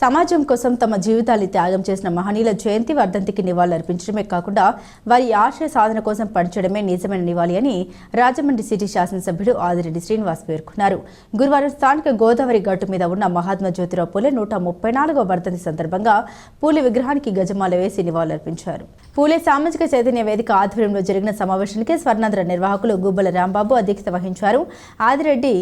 సమాజం కోసం తమ జీవితాన్ని త్యాగం చేసిన మహనీయుల జయంతి వర్ధంతికి నివాళులర్పించడమే కాకుండా వారి ఆశయ సాధన కోసం పనిచేయడమే నిజమైన నివాళి అని రాజమండ్రి సిటీ శాసనసభ్యుడు ఆదిరెడ్డి శ్రీనివాస్ పేర్కొన్నారు. గురువారం స్థానిక గోదావరి గట్టు మీద ఉన్న మహాత్మా జ్యోతిరావు పూలే 134వ వర్ధంతి సందర్భంగా పూలే విగ్రహానికి గజమాల వేసి నివాళులర్పించారు. పూలే సామాజిక చైతన్య వేదిక ఆధ్వర్యంలో జరిగిన సమావేశానికి స్వర్ణాంధ్ర నిర్వాహకులు గుబ్బల రాంబాబు అధ్యక్షత వహించారు. ఆదిరెడ్డి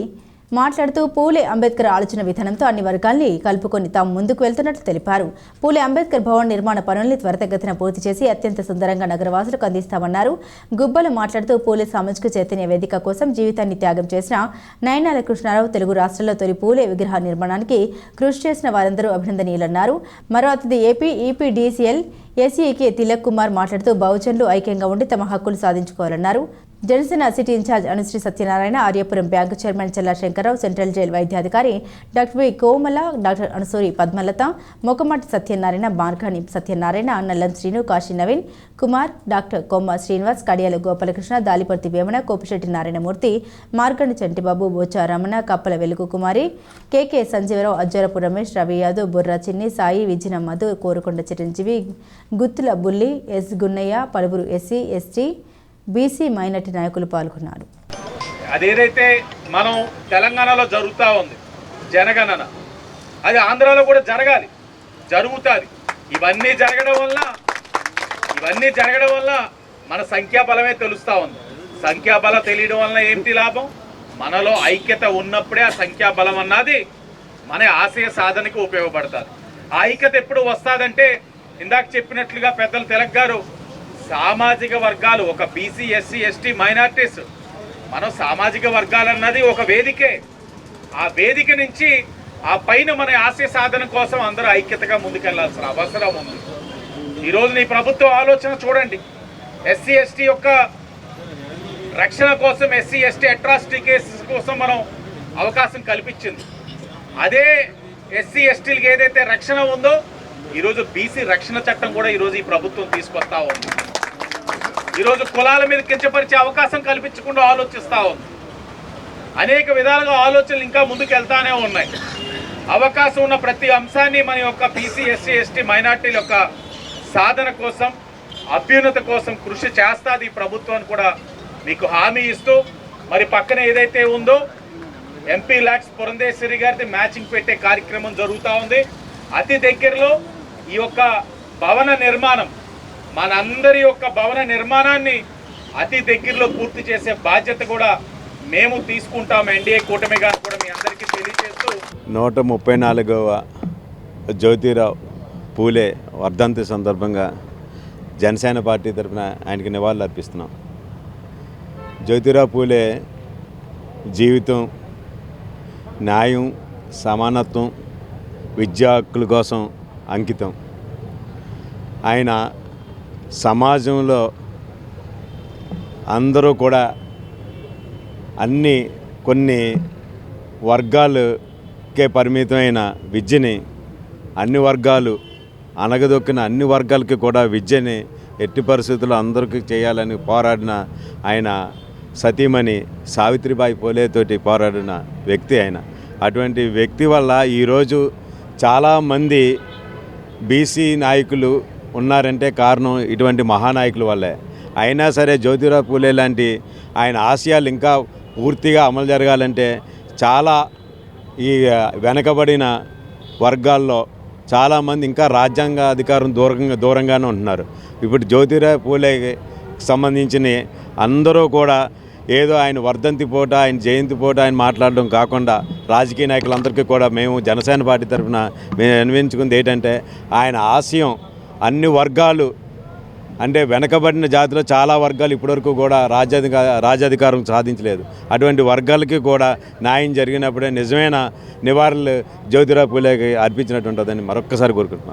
మాట్లాడుతూ పూలే అంబేద్కర్ ఆలోచన విధానంతో అన్ని వర్గాల్ని కలుపుకొని తాము ముందుకు వెళ్తున్నట్లు తెలిపారు. పూలే అంబేద్కర్ భవన్ నిర్మాణ పనుల్ని త్వరితగతిన పూర్తి చేసి అత్యంత సుందరంగా నగరవాసులకు అందిస్తామన్నారు. గుబ్బలు మాట్లాడుతూ పూలే సామాజిక చైతన్య వేదిక కోసం జీవితాన్ని త్యాగం చేసిన నయనాల కృష్ణారావు తెలుగు రాష్ట్రాల్లో తొలి పూలే విగ్రహ నిర్మాణానికి కృషి చేసిన వారందరూ అభినందనీయులన్నారు. మరో అతిథి ఈపీడీసీఎల్ ఎస్ఈకే తిలక్ కుమార్ మాట్లాడుతూ బహుజనులు ఐక్యంగా ఉండి తమ హక్కులు సాధించుకోవాలన్నారు. Janasena city incharge Anusri Satyanarayana, Aryapuram bank chairman Chella Shankarrao, central jail వైద్యాధికారి doctor V Komala, doctor Anasuri Padmalatha, Mokamati Satyanarayana, Margani Satyanarayana, Nallam Srinu, Kasi Naveen Kumar, doctor Komma Srinivas, Kadiyala Gopalakrishna, Dalipathi Vemana, Kopisetti Narayanamurthy, Margandi Chantibabu, Bocha Ramana, Kappala Velugu కుమారి, కేకే సంజీవరావు, అజ్జరపు రమేష్, రవి యాదవ్, బుర్రా చిన్ని, సాయి, విజయన మధు, కోరుకొండ చిరంజీవి, గుత్తుల బుల్లి, ఎస్ గున్నయ్య, పలువురు ఎస్సీ, ఎస్టీ, బీసీ మైనార్టీ నాయకులు పాల్గొన్నారు. అదేదైతే మనం తెలంగాణలో జరుగుతూ ఉంది జనగణన, అది ఆంధ్రాలో కూడా జరగాలి, జరుగుతుంది. ఇవన్నీ జరగడం వల్ల మన సంఖ్యాబలమే తెలుస్తూ ఉంది. సంఖ్యాబలం తెలియడం వల్ల ఏంటి లాభం? మనలో ఐక్యత ఉన్నప్పుడే ఆ సంఖ్యాబలం అన్నది మన ఆశయ సాధనకు ఉపయోగపడుతుంది. ఆ ఐక్యత ఎప్పుడు వస్తుందంటే ఇందాక చెప్పినట్లుగా పెద్దలు తిలక్ గారు, సామాజిక వర్గాలు, ఒక బీసీ, ఎస్సీ, ఎస్టీ, మైనార్టీస్, మనం సామాజిక వర్గాలు అన్నది ఒక వేదికే. ఆ వేదిక నుంచి ఆ పైన మన ఆశయ సాధన కోసం అందరూ ఐక్యతగా ముందుకెళ్లాల్సిన అవసరం ఉంది. ఈరోజు నీ ప్రభుత్వం ఆలోచన చూడండి. ఎస్సీ ఎస్టీ యొక్క రక్షణ కోసం, ఎస్సీ ఎస్టీ అట్రాసిటీ కేసెస్ కోసం మనం అవకాశం కల్పించింది. అదే ఎస్సీ ఎస్టీలకి ఏదైతే రక్షణ ఉందో, ఈరోజు బీసీ రక్షణ చట్టం కూడా ఈరోజు ఈ ప్రభుత్వం తీసుకొస్తా ఉంది. ఈరోజు కులాల మీద కించపరిచే అవకాశం కల్పించకుండా ఆలోచిస్తూ ఉంది. అనేక విధాలుగా ఆలోచనలు ఇంకా ముందుకు వెళ్తానే ఉన్నాయి. అవకాశం ఉన్న ప్రతి అంశాన్ని మన యొక్క బీసీ, ఎస్సీ, ఎస్టీ, మైనార్టీల యొక్క సాధన కోసం, అభ్యున్నత కోసం కృషి చేస్తుంది ఈ ప్రభుత్వాన్ని కూడా మీకు హామీ ఇస్తూ, మరి పక్కన ఏదైతే ఉందో ఎంపీ ల్యాక్స్ పురంధేశ్వరి గారిది మ్యాచింగ్ పెట్టే కార్యక్రమం జరుగుతూ ఉంది. అతి దగ్గరలో ఈ యొక్క భవన నిర్మాణం, మనందరి యొక్క భవన నిర్మాణాన్ని అతి దగ్గరలో పూర్తి చేసే బాధ్యత కూడా మేము తీసుకుంటాం. ఎన్డీఏ కూటమి గారు కూడా మీ అందరికీ తెలియజేస్తూ 134వ జ్యోతిరావు పూలే వర్ధంతి సందర్భంగా జనసేన పార్టీ తరఫున ఆయనకి నివాళులు అర్పిస్తున్నాం. జ్యోతిరావు పూలే జీవితం న్యాయం, సమానత్వం, విద్యా హక్కుల కోసం అంకితం. ఆయన సమాజంలో అందరూ కూడా కొన్ని వర్గాలకే పరిమితమైన విద్యని అన్ని వర్గాలు అణగదొక్కిన అన్ని వర్గాలకి కూడా విద్యని ఎట్టి పరిస్థితుల్లో అందరికీ చేయాలని పోరాడిన ఆయన సతీమణి సావిత్రిబాయి పూలేతోటి పోరాడిన వ్యక్తి ఆయన. అటువంటి వ్యక్తి వల్ల ఈరోజు చాలామంది బీసీ నాయకులు ఉన్నారంటే కారణం ఇటువంటి మహానాయకుల వల్లే. అయినా సరే జ్యోతిరావు పూలే లాంటి ఆయన ఆశయాలు ఇంకా పూర్తిగా అమలు జరగాలంటే చాలా ఈ వెనకబడిన వర్గాల్లో చాలామంది ఇంకా రాజ్యాంగ అధికారం దూరంగానే ఉంటున్నారు. ఇప్పుడు జ్యోతిరావు పూలేకి సంబంధించిన అందరూ కూడా ఏదో ఆయన వర్ధంతి పూట, ఆయన జయంతి పూట ఆయన మాట్లాడడం కాకుండా రాజకీయ నాయకులందరికీ కూడా మేము జనసేన పార్టీ తరఫున మేము అన్వయించుకుంది ఏంటంటే, ఆయన ఆశయం అన్ని వర్గాలు, అంటే వెనకబడిన జాతిలో చాలా వర్గాలు ఇప్పటివరకు కూడా రాజ్యాధికారం సాధించలేదు. అటువంటి వర్గాలకి కూడా న్యాయం జరిగినప్పుడే నిజమైన నివారణలు జ్యోతిరావు పూలేకి అర్పించినట్టు ఉంటుందని మరొక్కసారి కోరుకుంటున్నాను.